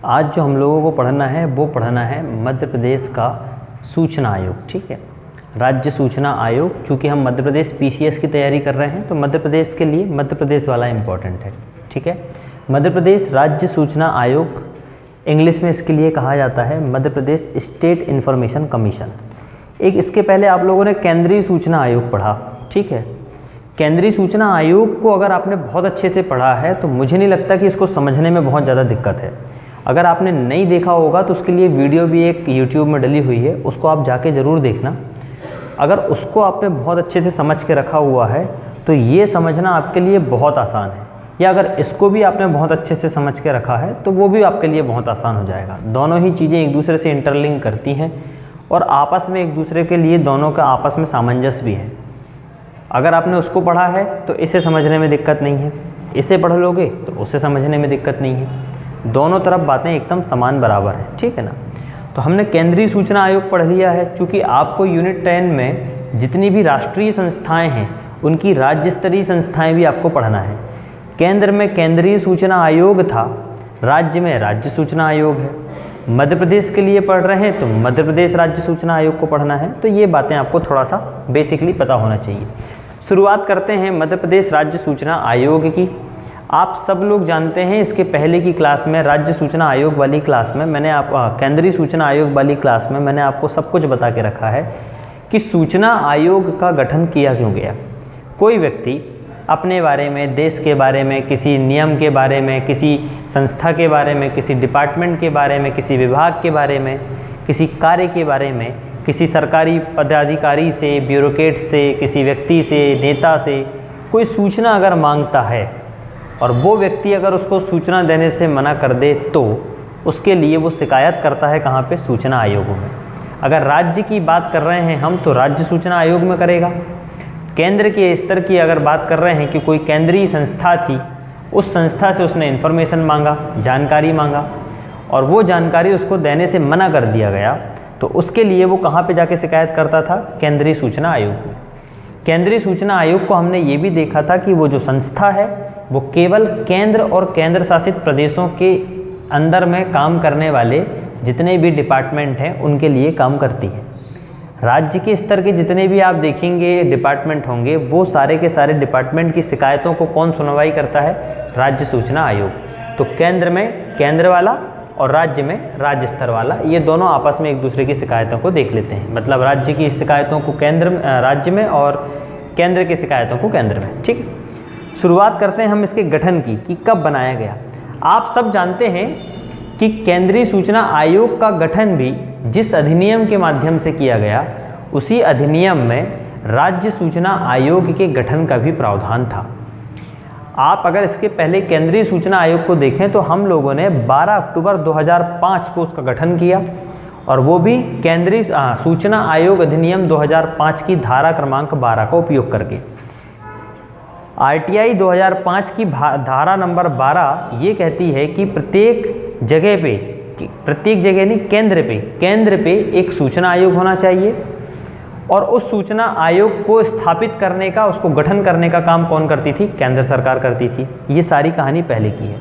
आज जो हम लोगों को पढ़ना है वो पढ़ना है मध्य प्रदेश का सूचना आयोग। ठीक है, राज्य सूचना आयोग। चूँकि हम मध्य प्रदेश पीसीएस की तैयारी कर रहे हैं तो मध्य प्रदेश के लिए मध्य प्रदेश वाला इम्पॉर्टेंट है। ठीक है, मध्य प्रदेश राज्य सूचना आयोग, इंग्लिश में इसके लिए कहा जाता है Madhya Pradesh state information commission. एक इसके पहले आप लोगों ने केंद्रीय सूचना आयोग पढ़ा। ठीक है, केंद्रीय सूचना आयोग को अगर आपने बहुत अच्छे से पढ़ा है तो मुझे नहीं लगता कि इसको समझने में बहुत ज़्यादा दिक्कत है। अगर आपने नहीं देखा होगा तो उसके लिए वीडियो भी एक यूट्यूब में डली हुई है, उसको आप जाके ज़रूर देखना। अगर उसको आपने बहुत अच्छे से समझ के रखा हुआ है तो ये समझना आपके लिए बहुत आसान है, या अगर इसको भी आपने बहुत अच्छे से समझ के रखा है तो वो भी आपके लिए बहुत आसान हो जाएगा। दोनों ही चीज़ें एक दूसरे से इंटरलिंक करती हैं और आपस में एक दूसरे के लिए दोनों का आपस में सामंजस्य भी है। अगर आपने उसको पढ़ा है तो इसे समझने में दिक्कत नहीं है, इसे पढ़ लोगे तो उसे समझने में दिक्कत नहीं है। दोनों तरफ बातें एकदम समान बराबर हैं। ठीक है ना। तो हमने केंद्रीय सूचना आयोग पढ़ लिया है। चूँकि आपको यूनिट 10 में जितनी भी राष्ट्रीय संस्थाएं हैं उनकी राज्य स्तरीय संस्थाएं भी आपको पढ़ना है। केंद्र में केंद्रीय सूचना आयोग था, राज्य में राज्य सूचना आयोग है। मध्य प्रदेश के लिए पढ़ रहे हैं तो मध्य प्रदेश राज्य सूचना आयोग को पढ़ना है। तो ये बातें आपको थोड़ा सा बेसिकली पता होना चाहिए। शुरुआत करते हैं मध्य प्रदेश राज्य सूचना आयोग की। आप सब लोग जानते हैं इसके पहले की क्लास में, राज्य सूचना आयोग वाली क्लास में मैंने केंद्रीय सूचना आयोग वाली क्लास में मैंने आपको सब कुछ बता के रखा है कि सूचना आयोग का गठन किया क्यों गया। कोई व्यक्ति अपने बारे में, देश के बारे में, किसी नियम के बारे में, किसी संस्था के बारे में, किसी डिपार्टमेंट के बारे में, किसी विभाग के बारे में, किसी कार्य के बारे में, किसी सरकारी पदाधिकारी से, ब्यूरोक्रेट से, किसी व्यक्ति से, नेता से कोई सूचना अगर मांगता है और वो व्यक्ति अगर उसको सूचना देने से मना कर दे तो उसके लिए वो शिकायत करता है कहाँ पे, सूचना आयोगों में। अगर राज्य की बात कर रहे हैं हम तो राज्य सूचना आयोग में करेगा। केंद्र के स्तर की अगर बात कर रहे हैं कि कोई केंद्रीय संस्था थी, उस संस्था से उसने इन्फॉर्मेशन मांगा, जानकारी मांगा और वो जानकारी उसको देने से मना कर दिया गया तो उसके लिए वो कहाँ पे जाके शिकायत करता था, केंद्रीय सूचना आयोग में। केंद्रीय सूचना आयोग को हमने ये भी देखा था कि वो जो संस्था है वो केवल केंद्र और केंद्र शासित प्रदेशों के अंदर में काम करने वाले जितने भी डिपार्टमेंट हैं उनके लिए काम करती है। राज्य के स्तर के जितने भी आप देखेंगे डिपार्टमेंट होंगे वो सारे के सारे डिपार्टमेंट की शिकायतों को कौन सुनवाई करता है, राज्य सूचना आयोग। तो केंद्र में केंद्र वाला और राज्य में राज्य स्तर वाला, ये दोनों आपस में एक दूसरे की शिकायतों को देख लेते हैं। मतलब राज्य की शिकायतों को राज्य में और केंद्र की शिकायतों को केंद्र में। ठीक है, शुरुआत करते हैं हम इसके गठन की कि कब बनाया गया। आप सब जानते हैं कि केंद्रीय सूचना आयोग का गठन भी जिस अधिनियम के माध्यम से किया गया उसी अधिनियम में राज्य सूचना आयोग के गठन का भी प्रावधान था। आप अगर इसके पहले केंद्रीय सूचना आयोग को देखें तो हम लोगों ने 12 अक्टूबर 2005 को उसका गठन किया और वो भी केंद्रीय सूचना आयोग अधिनियम 2005 की धारा क्रमांक 12 का उपयोग करके। आरटीआई 2005 की धारा नंबर 12 ये कहती है कि प्रत्येक जगह पे, प्रत्येक जगह नहीं केंद्र पे एक सूचना आयोग होना चाहिए और उस सूचना आयोग को स्थापित करने का, उसको गठन करने का काम कौन करती थी, केंद्र सरकार करती थी। ये सारी कहानी पहले की है।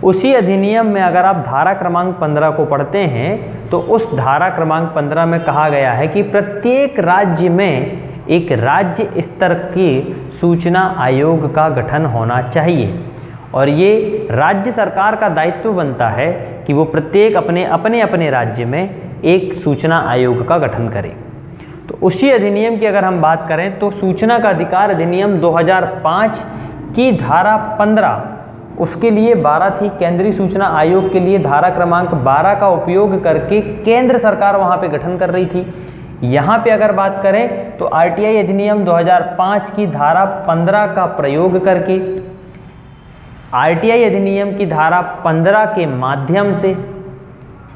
उसी अधिनियम में अगर आप धारा क्रमांक 15 को पढ़ते हैं तो उस धारा क्रमांक 15 में कहा गया है कि प्रत्येक राज्य में एक राज्य स्तर की सूचना आयोग का गठन होना चाहिए और ये राज्य सरकार का दायित्व बनता है कि वो प्रत्येक अपने राज्य में एक सूचना आयोग का गठन करे। तो उसी अधिनियम की अगर हम बात करें तो सूचना का अधिकार अधिनियम 2005 की धारा 15 उसके लिए 12 थी। केंद्रीय सूचना आयोग के लिए धारा क्रमांक 12 का उपयोग करके केंद्र सरकार वहाँ पे गठन कर रही थी। यहाँ पे अगर बात करें तो आरटीआई अधिनियम 2005 की धारा 15 का प्रयोग करके, आरटीआई अधिनियम की धारा 15 के माध्यम से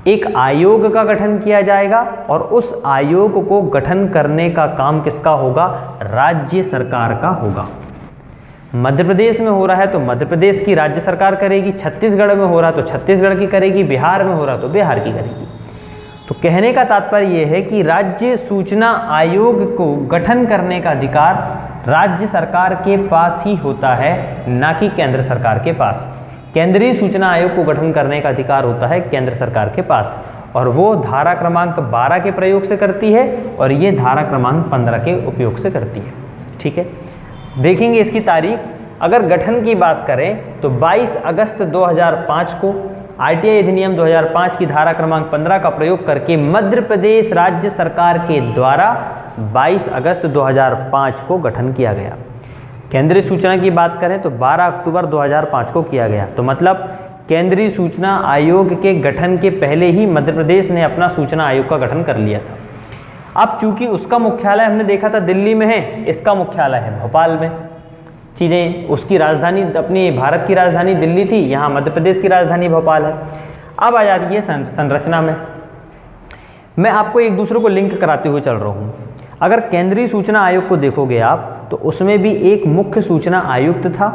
एक आयोग का गठन किया जाएगा और उस आयोग को गठन करने का काम किसका होगा, राज्य सरकार का होगा। मध्य प्रदेश में हो रहा है तो मध्य प्रदेश की राज्य सरकार करेगी, छत्तीसगढ़ में हो रहा है तो छत्तीसगढ़ की करेगी, बिहार में हो रहा है तो बिहार की करेगी। तो कहने का तात्पर्य यह है कि राज्य सूचना आयोग को गठन करने का अधिकार राज्य सरकार के पास ही होता है, ना कि केंद्र सरकार के पास। केंद्रीय सूचना आयोग को गठन करने का अधिकार होता है केंद्र सरकार के पास, और वो धारा क्रमांक 12 के प्रयोग से करती है और ये धारा क्रमांक 15 के उपयोग से करती है। ठीक है, देखेंगे इसकी तारीख। अगर गठन की बात करें तो 22 अगस्त 2005 को आरटीआई अधिनियम 2005 की धारा क्रमांक 15 का प्रयोग करके मध्य प्रदेश राज्य सरकार के द्वारा 22 अगस्त 2005 को गठन किया गया। केंद्रीय सूचना की बात करें तो 12 अक्टूबर 2005 को किया गया। तो मतलब केंद्रीय सूचना आयोग के गठन के पहले ही मध्य प्रदेश ने अपना सूचना आयोग का गठन कर लिया था। अब चूंकि उसका मुख्यालय हमने देखा था दिल्ली में है, इसका मुख्यालय है भोपाल में। चीज़ें, उसकी राजधानी, अपनी भारत की राजधानी दिल्ली थी, यहाँ मध्य प्रदेश की राजधानी भोपाल है। अब आ जाती है संरचना में। मैं आपको एक दूसरे को लिंक कराते हुए चल रहा हूँ। अगर केंद्रीय सूचना आयोग को देखोगे आप तो उसमें भी एक मुख्य सूचना आयुक्त था,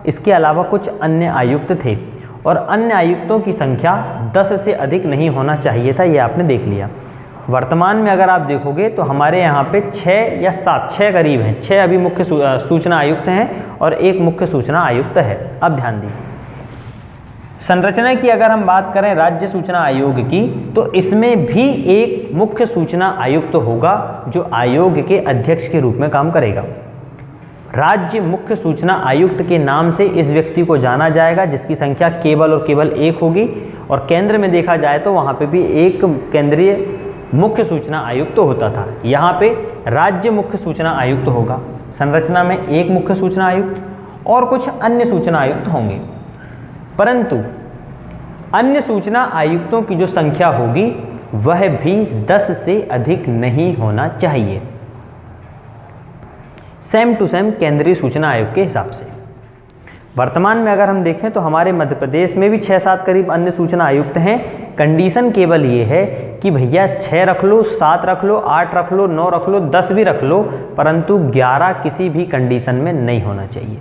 इसके अलावा कुछ अन्य आयुक्त थे, और अन्य आयुक्तों की संख्या 10 से अधिक नहीं होना चाहिए था, ये आपने देख लिया। वर्तमान में अगर आप देखोगे तो हमारे यहाँ पे 6 या 7, 6 करीब हैं, 6 अभी मुख्य सूचना आयुक्त हैं और एक मुख्य सूचना आयुक्त है। अब ध्यान दीजिए, संरचना की अगर हम बात करें राज्य सूचना आयोग की, तो इसमें भी एक मुख्य सूचना आयुक्त होगा जो आयोग के अध्यक्ष के रूप में काम करेगा। राज्य मुख्य सूचना आयुक्त के नाम से इस व्यक्ति को जाना जाएगा, जिसकी संख्या केवल और केवल 1 होगी, और केंद्र में देखा जाए तो वहाँ पे भी एक केंद्रीय मुख्य सूचना आयुक्त होता था। यहाँ पे राज्य मुख्य सूचना आयुक्त होगा, संरचना में एक मुख्य सूचना आयुक्त और कुछ अन्य सूचना आयुक्त होंगे, परंतु अन्य सूचना आयुक्तों की जो संख्या होगी वह भी 10 से अधिक नहीं होना चाहिए, सेम टू सेम केंद्रीय सूचना आयोग के हिसाब से। वर्तमान में अगर हम देखें तो हमारे मध्य प्रदेश में भी 6-7 करीब अन्य सूचना आयुक्त हैं। कंडीशन केवल ये है कि भैया 6 रख लो, 7 रख लो, 8 रख लो, 9 रख लो, 10 भी रख लो, परंतु 11 किसी भी कंडीशन में नहीं होना चाहिए।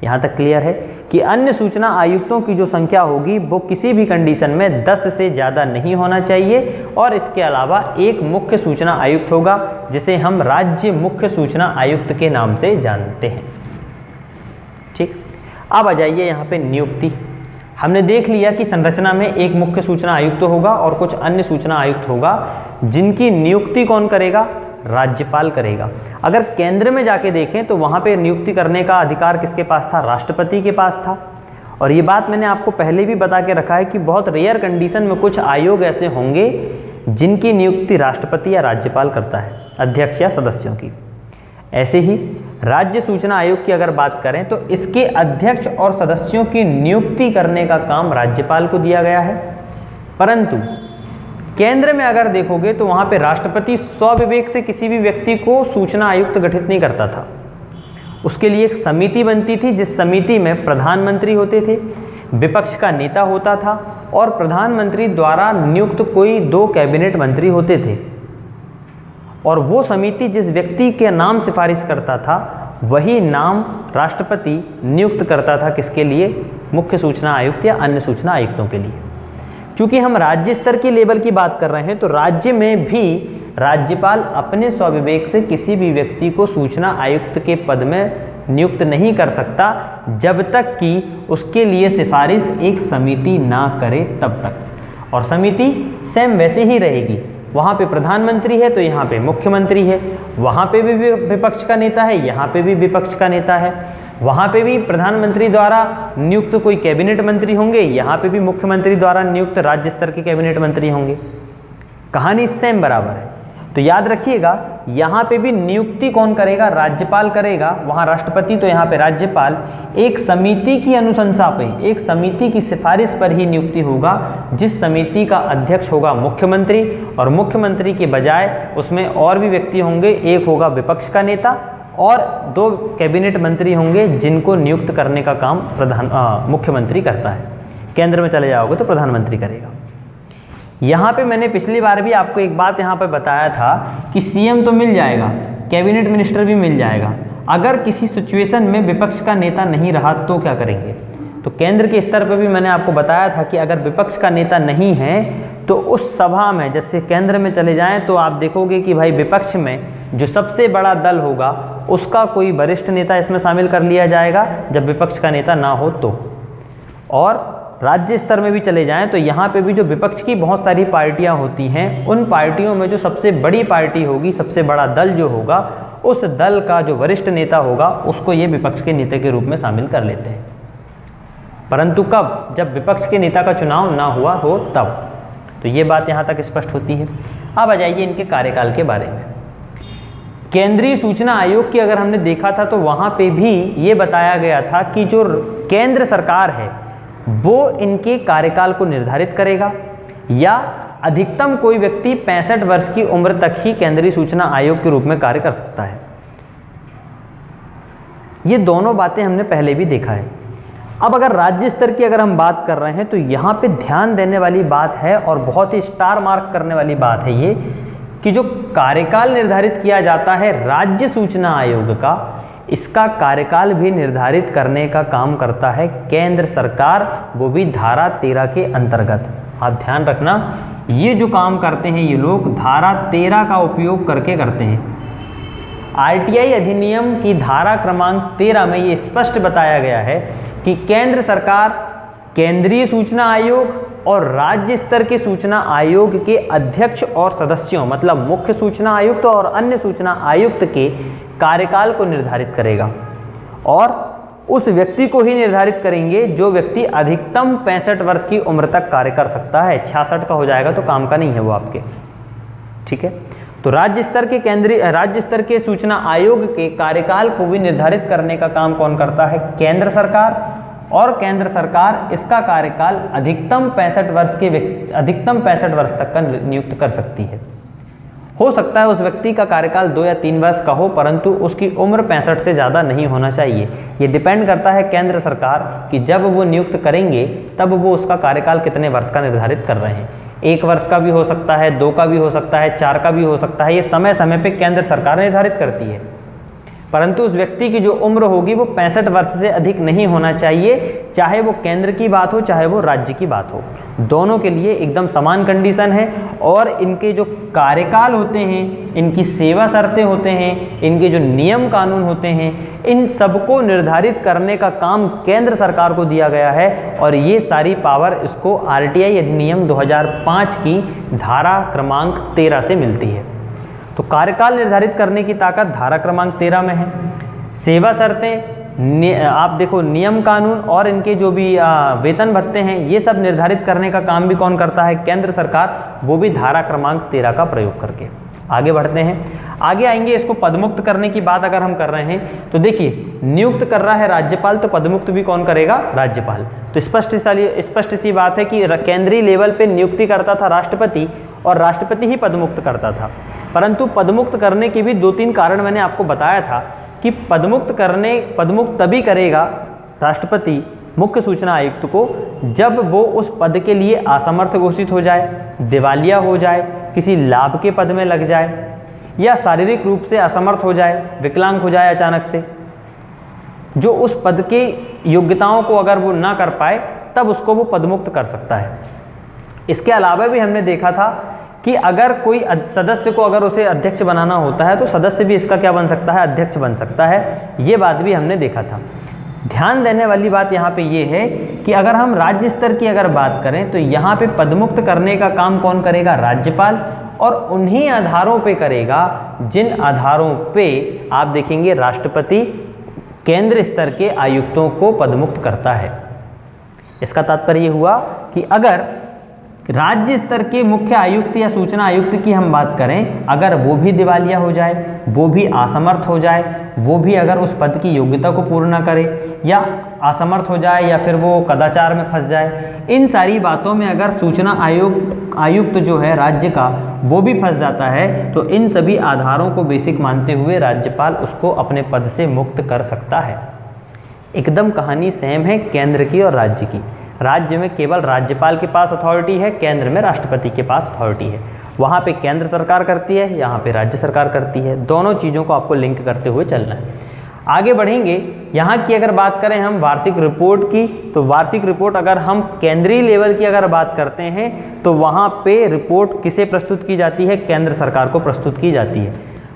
यहाँ तक क्लियर है कि अन्य सूचना आयुक्तों की जो संख्या होगी वो किसी भी कंडीशन में 10 से ज़्यादा नहीं होना चाहिए, और इसके अलावा एक मुख्य सूचना आयुक्त होगा जिसे हम राज्य मुख्य सूचना आयुक्त के नाम से जानते हैं। ठीक, अब आ जाइए यहाँ पे नियुक्ति। हमने देख लिया कि संरचना में एक मुख्य सूचना आयुक्त होगा और कुछ अन्य सूचना आयुक्त होगा, जिनकी नियुक्ति कौन करेगा? राज्यपाल करेगा। अगर केंद्र में जाके देखें तो वहाँ पे नियुक्ति करने का अधिकार किसके पास था? राष्ट्रपति के पास था। और ये बात मैंने आपको पहले भी बता के रखा है कि बहुत रेयर कंडीशन में कुछ आयोग ऐसे होंगे जिनकी नियुक्ति राष्ट्रपति या राज्यपाल करता है, अध्यक्ष या सदस्यों की। ऐसे ही राज्य सूचना आयोग की अगर बात करें तो इसके अध्यक्ष और सदस्यों की नियुक्ति करने का काम राज्यपाल को दिया गया है, परंतु केंद्र में अगर देखोगे तो वहाँ पे राष्ट्रपति स्वविवेक से किसी भी व्यक्ति को सूचना आयुक्त गठित नहीं करता था। उसके लिए एक समिति बनती थी, जिस समिति में प्रधानमंत्री होते थे, विपक्ष का नेता होता था और प्रधानमंत्री द्वारा नियुक्त कोई 2 कैबिनेट मंत्री होते थे। और वो समिति जिस व्यक्ति के नाम सिफारिश करता था वही नाम राष्ट्रपति नियुक्त करता था, किसके लिए? मुख्य सूचना आयुक्त या अन्य सूचना आयुक्तों के लिए। क्योंकि हम राज्य स्तर की लेवल की बात कर रहे हैं तो राज्य में भी राज्यपाल अपने स्वविवेक से किसी भी व्यक्ति को सूचना आयुक्त के पद में नियुक्त नहीं कर सकता जब तक कि उसके लिए सिफारिश एक समिति ना करे तब तक। और समिति सेम वैसे ही रहेगी, वहाँ पे प्रधानमंत्री है तो यहाँ पे मुख्यमंत्री है, वहाँ पे भी विपक्ष का नेता है, यहाँ पे भी विपक्ष का नेता है, वहाँ पे भी प्रधानमंत्री द्वारा नियुक्त कोई कैबिनेट मंत्री होंगे, यहाँ पे भी मुख्यमंत्री द्वारा नियुक्त राज्य स्तर के कैबिनेट मंत्री होंगे। कहानी सेम बराबर है। तो याद रखिएगा, यहाँ पे भी नियुक्ति कौन करेगा? राज्यपाल करेगा। वहाँ राष्ट्रपति तो यहाँ पे राज्यपाल। एक समिति की अनुशंसा पे, एक समिति की सिफारिश पर ही नियुक्ति होगा, जिस समिति का अध्यक्ष होगा मुख्यमंत्री, और मुख्यमंत्री के बजाय उसमें और भी व्यक्ति होंगे। एक होगा विपक्ष का नेता और 2 कैबिनेट मंत्री होंगे, जिनको नियुक्त करने का काम मुख्यमंत्री करता है। केंद्र में चले जाओगे तो प्रधानमंत्री करेगा। यहाँ पे मैंने पिछली बार भी आपको एक बात यहाँ पे बताया था कि सीएम तो मिल जाएगा, कैबिनेट मिनिस्टर भी मिल जाएगा। अगर किसी सिचुएशन में विपक्ष का नेता नहीं रहा तो क्या करेंगे? तो केंद्र के स्तर पर भी मैंने आपको बताया था कि अगर विपक्ष का नेता नहीं है तो उस सभा में, जैसे केंद्र में चले जाएं तो आप देखोगे कि भाई विपक्ष में जो सबसे बड़ा दल होगा उसका कोई वरिष्ठ नेता इसमें शामिल कर लिया जाएगा जब विपक्ष का नेता ना हो तो। और राज्य स्तर में भी चले जाएं तो यहाँ पे भी जो विपक्ष की बहुत सारी पार्टियाँ होती हैं, उन पार्टियों में जो सबसे बड़ी पार्टी होगी, सबसे बड़ा दल जो होगा, उस दल का जो वरिष्ठ नेता होगा उसको ये विपक्ष के नेता के रूप में शामिल कर लेते हैं। परंतु कब? जब विपक्ष के नेता का चुनाव ना हुआ हो तब। तो ये बात यहाँ तक स्पष्ट होती है। अब आ जाइए इनके कार्यकाल के बारे में। केंद्रीय सूचना आयोग की अगर हमने देखा था तो वहाँ पे भी ये बताया गया था कि जो केंद्र सरकार है वो इनके कार्यकाल को निर्धारित करेगा, या अधिकतम कोई व्यक्ति 65 वर्ष की उम्र तक ही केंद्रीय सूचना आयोग के रूप में कार्य कर सकता है। ये दोनों बातें हमने पहले भी देखा है। अब अगर राज्य स्तर की अगर हम बात कर रहे हैं तो यहाँ पे ध्यान देने वाली बात है और बहुत ही स्टार मार्क करने वाली बात है ये कि जो कार्यकाल निर्धारित किया जाता है राज्य सूचना आयोग का, इसका कार्यकाल भी निर्धारित करने का काम करता है केंद्र सरकार, वो भी धारा 13 के अंतर्गत। आप ध्यान रखना, ये जो काम करते हैं ये लोग धारा 13 का उपयोग करके करते हैं। आरटीआई अधिनियम की धारा क्रमांक 13 में ये स्पष्ट बताया गया है कि केंद्र सरकार केंद्रीय सूचना आयोग और राज्य स्तर के सूचना आयोग के अध्यक्ष और सदस्यों, मतलब मुख्य सूचना आयुक्त और अन्य सूचना आयुक्त के कार्यकाल को निर्धारित करेगा, और उस व्यक्ति को ही निर्धारित करेंगे जो व्यक्ति अधिकतम 65 वर्ष की उम्र तक कार्य कर सकता है। 66 का हो जाएगा तो काम का नहीं है वो आपके, ठीक है। तो राज्य स्तर के सूचना आयोग के कार्यकाल को भी निर्धारित करने का काम कौन करता है? केंद्र सरकार। और केंद्र सरकार इसका कार्यकाल अधिकतम 65 वर्ष तक का नियुक्त कर सकती है। हो सकता है उस व्यक्ति का कार्यकाल 2 या 3 वर्ष का हो, परंतु उसकी उम्र 65 से ज़्यादा नहीं होना चाहिए। ये डिपेंड करता है केंद्र सरकार कि जब वो नियुक्त करेंगे तब वो उसका कार्यकाल कितने वर्ष का निर्धारित कर रहे हैं। 1 वर्ष का भी हो सकता है, 2 का भी हो सकता है, 4 का भी हो सकता है। ये समय समय पे केंद्र सरकार निर्धारित करती है, परंतु उस व्यक्ति की जो उम्र होगी वो 65 वर्ष से अधिक नहीं होना चाहिए, चाहे वो केंद्र की बात हो चाहे वो राज्य की बात हो। दोनों के लिए एकदम समान कंडीशन है। और इनके जो कार्यकाल होते हैं, इनकी सेवा शर्तें होते हैं, इनके जो नियम कानून होते हैं, इन सबको निर्धारित करने का काम केंद्र सरकार को दिया गया है। और ये सारी पावर इसको आरटीआई अधिनियम 2005 की धारा क्रमांक 13 से मिलती है। तो कार्यकाल निर्धारित करने की ताकत धारा क्रमांक 13 में है। सेवा शर्तें, आप देखो नियम कानून और इनके जो भी वेतन भत्ते हैं, ये सब निर्धारित करने का काम भी कौन करता है? केंद्र सरकार, वो भी धारा क्रमांक 13 का प्रयोग करके। आगे बढ़ते हैं, आगे आएंगे। इसको पदमुक्त करने की बात अगर हम कर रहे हैं तो देखिए, नियुक्त कर रहा है राज्यपाल, तो पदमुक्त भी कौन करेगा? राज्यपाल। तो स्पष्ट सी बात है कि केंद्रीय लेवल पे नियुक्ति करता था राष्ट्रपति, और राष्ट्रपति ही पदमुक्त करता था। परंतु पदमुक्त करने के भी 2-3 कारण मैंने आपको बताया था कि पदमुक्त तभी करेगा राष्ट्रपति मुख्य सूचना आयुक्त को जब वो उस पद के लिए असमर्थ घोषित हो जाए, दिवालिया हो जाए, किसी लाभ के पद में लग जाए, या शारीरिक रूप से असमर्थ हो जाए, विकलांग हो जाए अचानक से, जो उस पद के योग्यताओं को अगर वो ना कर पाए, तब उसको वो पदमुक्त कर सकता है। इसके अलावा भी हमने देखा था कि अगर कोई सदस्य को अगर उसे अध्यक्ष बनाना होता है तो सदस्य भी इसका क्या बन सकता है? अध्यक्ष बन सकता है। ये बात भी हमने देखा था। ध्यान देने वाली बात यहाँ पे ये है कि अगर हम राज्य स्तर की अगर बात करें तो यहाँ पे पदमुक्त करने का काम कौन करेगा? राज्यपाल। और उन्हीं आधारों पे करेगा जिन आधारों पे आप देखेंगे राष्ट्रपति केंद्र स्तर के आयुक्तों को पदमुक्त करता है। इसका तात्पर्य हुआ कि अगर राज्य स्तर के मुख्य आयुक्त या सूचना आयुक्त की हम बात करें, अगर वो भी दिवालिया हो जाए, वो भी असमर्थ हो जाए, वो भी अगर उस पद की योग्यता को पूर्ण ना करे, या असमर्थ हो जाए, या फिर वो कदाचार में फंस जाए, इन सारी बातों में अगर सूचना आयुक्त जो है राज्य का वो भी फंस जाता है, तो इन सभी आधारों को बेसिक मानते हुए राज्यपाल उसको अपने पद से मुक्त कर सकता है। एकदम कहानी सेम है केंद्र की और राज्य की। राज्य में केवल राज्यपाल के पास अथॉरिटी है, केंद्र में राष्ट्रपति के पास अथॉरिटी है। वहाँ पे केंद्र सरकार करती है, यहाँ पे राज्य सरकार करती है। दोनों चीज़ों को आपको लिंक करते हुए चलना है। आगे बढ़ेंगे। यहाँ की अगर बात करें हम वार्षिक रिपोर्ट की, तो वार्षिक रिपोर्ट अगर हम केंद्रीय लेवल की अगर बात करते हैं तो वहाँ पे रिपोर्ट किसे प्रस्तुत की जाती है? केंद्र सरकार को प्रस्तुत की जाती है।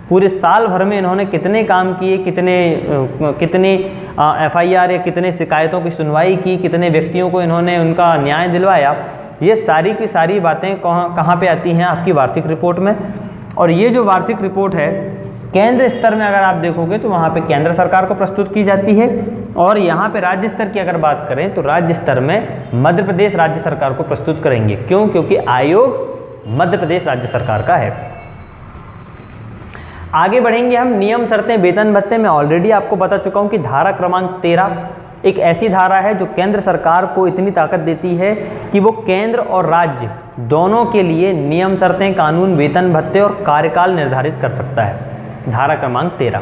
पूरे साल भर में इन्होंने कितने काम किए, कितने FIR या कितने शिकायतों की सुनवाई की, कितने व्यक्तियों को इन्होंने उनका न्याय दिलवाया, ये सारी की सारी बातें कहाँ पे आती हैं आपकी वार्षिक रिपोर्ट में। और ये जो वार्षिक रिपोर्ट है केंद्र स्तर में अगर आप देखोगे तो वहाँ पे केंद्र सरकार को प्रस्तुत की जाती है, और यहाँ पे राज्य स्तर की अगर बात करें तो राज्य स्तर में मध्य प्रदेश राज्य सरकार को प्रस्तुत करेंगे। क्यों? क्योंकि आयोग मध्य प्रदेश राज्य सरकार का है। आगे बढ़ेंगे हम नियम शर्तें वेतन भत्ते में। ऑलरेडी आपको बता चुका हूँ कि धारा क्रमांक 13 एक ऐसी धारा है जो केंद्र सरकार को इतनी ताकत देती है कि वो केंद्र और राज्य दोनों के लिए नियम शर्तें, कानून, वेतन भत्ते और कार्यकाल निर्धारित कर सकता है। धारा क्रमांक 13।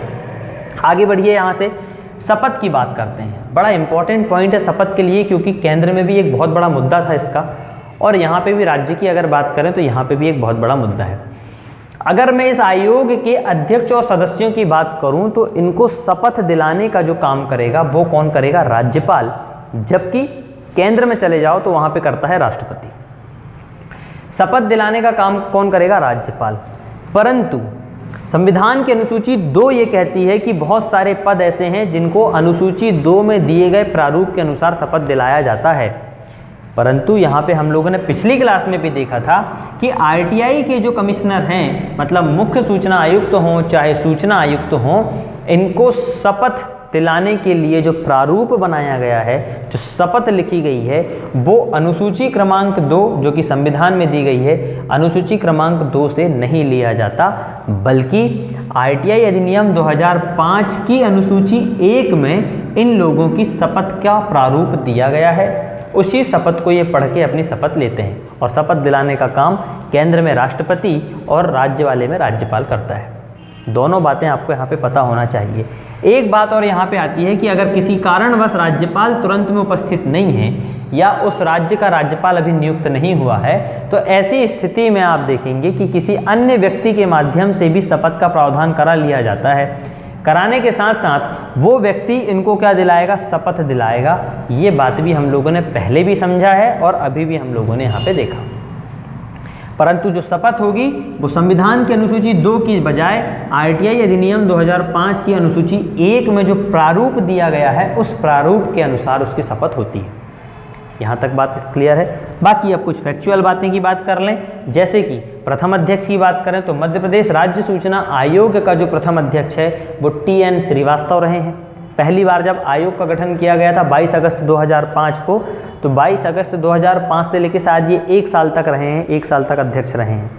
आगे बढ़िए, यहाँ से शपथ की बात करते हैं। बड़ा इंपॉर्टेंट पॉइंट है शपथ के लिए, क्योंकि केंद्र में भी एक बहुत बड़ा मुद्दा था इसका, और यहाँ पे भी राज्य की अगर बात करें तो यहाँ पे भी एक बहुत बड़ा मुद्दा है। अगर मैं इस आयोग के अध्यक्ष और सदस्यों की बात करूं तो इनको शपथ दिलाने का जो काम करेगा वो कौन करेगा? राज्यपाल। जबकि केंद्र में चले जाओ तो वहां पे करता है राष्ट्रपति। शपथ दिलाने का काम कौन करेगा? राज्यपाल। परंतु संविधान की अनुसूची 2 ये कहती है कि बहुत सारे पद ऐसे हैं जिनको अनुसूची 2 में दिए गए प्रारूप के अनुसार शपथ दिलाया जाता है। परंतु यहाँ पे हम लोगों ने पिछली क्लास में भी देखा था कि RTI के जो कमिश्नर हैं, मतलब मुख्य सूचना आयुक्त हों चाहे सूचना आयुक्त हों, इनको शपथ दिलाने के लिए जो प्रारूप बनाया गया है, जो शपथ लिखी गई है, वो अनुसूची क्रमांक 2 जो कि संविधान में दी गई है, अनुसूची क्रमांक 2 से नहीं लिया जाता, बल्कि RTI अधिनियम 2005 की अनुसूची 1 में इन लोगों की शपथ का प्रारूप दिया गया है। उसी शपथ को ये पढ़ के अपनी शपथ लेते हैं, और शपथ दिलाने का काम केंद्र में राष्ट्रपति और राज्य वाले में राज्यपाल करता है। दोनों बातें आपको यहाँ पे पता होना चाहिए। एक बात और यहाँ पे आती है कि अगर किसी कारणवश राज्यपाल तुरंत में उपस्थित नहीं है या उस राज्य का राज्यपाल अभी नियुक्त नहीं हुआ है, तो ऐसी स्थिति में आप देखेंगे कि किसी अन्य व्यक्ति के माध्यम से भी शपथ का प्रावधान करा लिया जाता है। कराने के साथ साथ वो व्यक्ति इनको क्या दिलाएगा? शपथ दिलाएगा। ये बात भी हम लोगों ने पहले भी समझा है और अभी भी हम लोगों ने यहाँ पे देखा। परंतु जो शपथ होगी वो संविधान की अनुसूची 2 की बजाय RTI अधिनियम 2005 की अनुसूची 1 में जो प्रारूप दिया गया है उस प्रारूप के अनुसार उसकी शपथ होती है। यहाँ तक बात क्लियर है। बाकी अब कुछ फैक्चुअल बातें की बात कर लें, जैसे कि प्रथम अध्यक्ष की बात करें तो मध्य प्रदेश राज्य सूचना आयोग का जो प्रथम अध्यक्ष है वो TN श्रीवास्तव रहे हैं। पहली बार जब आयोग का गठन किया गया था 22 अगस्त 2005 को, तो 22 अगस्त 2005 से लेकर शायद ये 1 साल तक रहे हैं, 1 साल तक अध्यक्ष रहे हैं।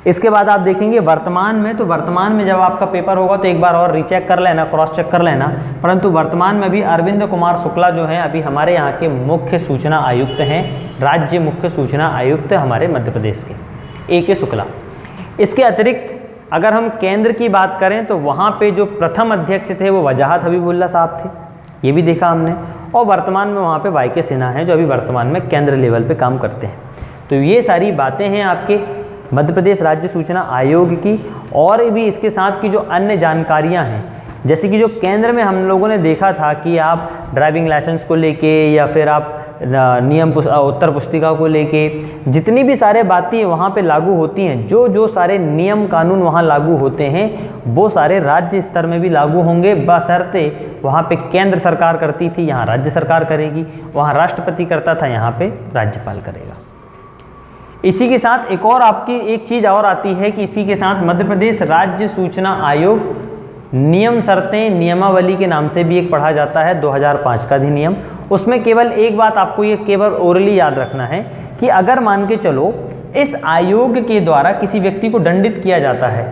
इसके बाद आप देखेंगे वर्तमान में, तो वर्तमान में जब आपका पेपर होगा तो एक बार और रीचेक कर लेना, क्रॉस चेक कर लेना। परंतु वर्तमान में भी अरविंद कुमार शुक्ला जो हैं अभी हमारे यहाँ के मुख्य सूचना आयुक्त हैं, राज्य मुख्य सूचना आयुक्त हमारे मध्य प्रदेश के AK शुक्ला। इसके अतिरिक्त अगर हम केंद्र की बात करें तो वहाँ पे जो प्रथम अध्यक्ष थे वो वजाहत हबीबुल्ला साहब थे, ये भी देखा हमने। और वर्तमान में वहाँ पे YK सिन्हा हैं जो अभी वर्तमान में केंद्र लेवल पे काम करते हैं। तो ये सारी बातें हैं आपके मध्य प्रदेश राज्य सूचना आयोग की। और भी इसके साथ की जो अन्य जानकारियाँ हैं, जैसे कि जो केंद्र में हम लोगों ने देखा था कि आप ड्राइविंग लाइसेंस को लेके या फिर आप नियम उत्तर पुस्तिका को लेके जितनी भी सारे बातें वहाँ पे लागू होती हैं, जो सारे नियम कानून वहाँ लागू होते हैं वो सारे राज्य स्तर में भी लागू होंगे, बशर्ते वहाँ पे केंद्र सरकार करती थी, यहाँ राज्य सरकार करेगी, वहाँ राष्ट्रपति करता था, यहाँ पे राज्यपाल करेगा। इसी के साथ एक और आपकी एक चीज़ और आती है कि इसी के साथ मध्य प्रदेश राज्य सूचना आयोग नियम शर्तें नियमावली के नाम से भी एक पढ़ा जाता है, 2005 का अधिनियम। उसमें केवल एक बात आपको ये केवल ओरली याद रखना है कि अगर मान के चलो इस आयोग के द्वारा किसी व्यक्ति को दंडित किया जाता है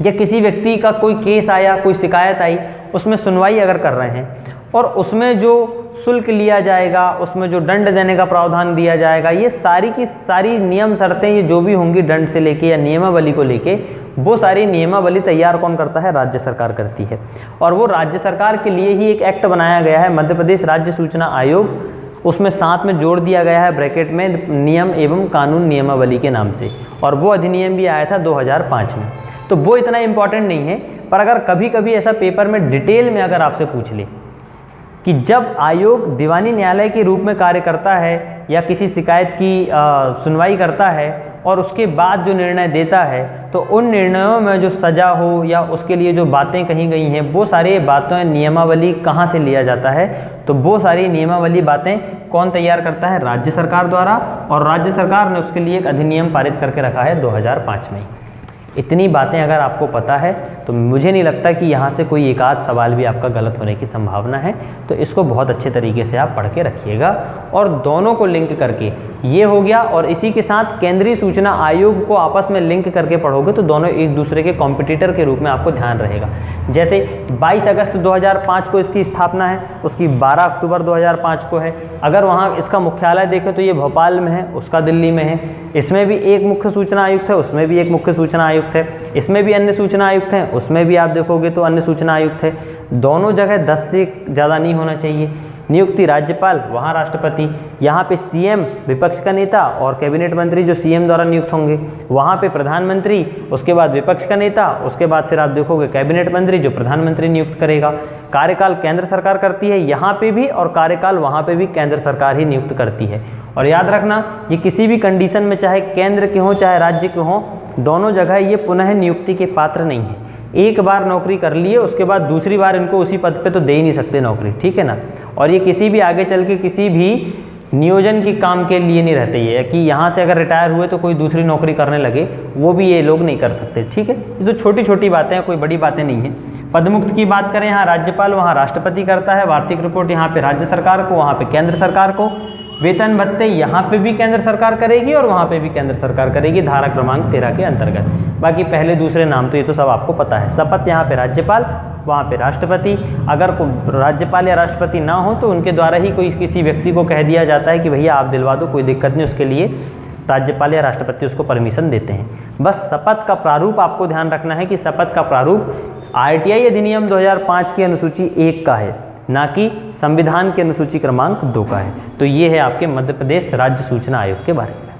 या किसी व्यक्ति का कोई केस आया, कोई शिकायत आई, उसमें सुनवाई अगर कर रहे हैं और उसमें जो शुल्क लिया जाएगा, उसमें जो दंड देने का प्रावधान दिया जाएगा, ये सारी की सारी नियम शर्तें ये जो भी होंगी दंड से लेके या नियमावली को लेके, वो सारी नियमावली तैयार कौन करता है? राज्य सरकार करती है। और वो राज्य सरकार के लिए ही एक एक्ट बनाया गया है, मध्य प्रदेश राज्य सूचना आयोग। उसमें साथ में जोड़ दिया गया है ब्रैकेट में नियम एवं कानून नियमावली के नाम से, और वो अधिनियम भी आया था 2005 में। तो वो इतना इम्पॉर्टेंट नहीं है, पर अगर कभी कभी ऐसा पेपर में डिटेल में अगर आपसे पूछ ले कि जब आयोग दीवानी न्यायालय के रूप में कार्य करता है या किसी शिकायत की सुनवाई करता है, और उसके बाद जो निर्णय देता है तो उन निर्णयों में जो सज़ा हो या उसके लिए जो बातें कही गई हैं वो सारी बातें नियमावली कहाँ से लिया जाता है, तो वो सारी नियमावली बातें कौन तैयार करता है, राज्य सरकार द्वारा, और राज्य सरकार ने उसके लिए एक अधिनियम पारित करके रखा है 2005 में। इतनी बातें अगर आपको पता है तो मुझे नहीं लगता कि यहाँ से कोई एक आध सवाल भी आपका गलत होने की संभावना है, तो इसको बहुत अच्छे तरीके से आप पढ़ के रखिएगा और दोनों को लिंक करके ये हो गया, और इसी के साथ केंद्रीय सूचना आयोग को आपस में लिंक करके पढ़ोगे तो दोनों एक दूसरे के कॉम्पिटिटर के रूप में आपको ध्यान रहेगा। जैसे 22 अगस्त 2005 को इसकी स्थापना है, उसकी 12 अक्टूबर 2005 को है। अगर वहाँ इसका मुख्यालय देखें तो ये भोपाल में है, उसका दिल्ली में है। इसमें भी एक मुख्य सूचना आयुक्त है, उसमें भी एक मुख्य सूचना आयुक्त है, इसमें भी अन्य सूचना आयुक्त हैं, उसमें भी आप देखोगे तो अन्य सूचना आयुक्त है। दोनों जगह 10 से ज़्यादा नहीं होना चाहिए। नियुक्ति राज्यपाल, वहाँ राष्ट्रपति, यहाँ पे सीएम विपक्ष का नेता और कैबिनेट मंत्री जो सीएम द्वारा नियुक्त होंगे, वहाँ पे प्रधानमंत्री, उसके बाद विपक्ष का नेता, उसके बाद फिर आप देखोगे कैबिनेट मंत्री जो प्रधानमंत्री नियुक्त करेगा। कार्यकाल केंद्र सरकार करती है यहाँ पे भी, और कार्यकाल वहाँ पे भी केंद्र सरकार ही नियुक्त करती है। और याद रखना ये किसी भी कंडीशन में चाहे केंद्र के हों चाहे राज्य के हों, दोनों जगह ये पुनः नियुक्ति के पात्र नहीं है। एक बार नौकरी कर लिए उसके बाद दूसरी बार इनको उसी पद पे तो दे ही नहीं सकते नौकरी, ठीक है ना। और ये किसी भी आगे चल के किसी भी नियोजन के काम के लिए नहीं रहते ये कि यहाँ से अगर रिटायर हुए तो कोई दूसरी नौकरी करने लगे, वो भी ये लोग नहीं कर सकते, ठीक है। ये तो छोटी छोटी बातें हैं, कोई बड़ी बातें नहीं हैं। पदमुक्त की बात करें, यहाँ राज्यपाल, वहाँ राष्ट्रपति करता है। वार्षिक रिपोर्ट यहाँ पे राज्य सरकार को, वहाँ पे केंद्र सरकार को। वेतन भत्ते यहाँ पे भी केंद्र सरकार करेगी और वहाँ पे भी केंद्र सरकार करेगी, धारा क्रमांक 13 के अंतर्गत। बाकी पहले दूसरे नाम तो ये तो सब आपको पता है। शपथ यहाँ पे राज्यपाल, वहाँ पे राष्ट्रपति। अगर राज्यपाल या राष्ट्रपति ना हो तो उनके द्वारा ही कोई किसी व्यक्ति को कह दिया जाता है कि भैया आप दिलवा दो, कोई दिक्कत नहीं, उसके लिए राज्यपाल या राष्ट्रपति उसको परमिशन देते हैं। बस शपथ का प्रारूप आपको ध्यान रखना है कि शपथ का प्रारूप RTI अधिनियम 2005 की अनुसूची 1 का है, ना कि संविधान की अनुसूची क्रमांक 2 का है। तो ये है आपके मध्य प्रदेश राज्य सूचना आयोग के बारे में।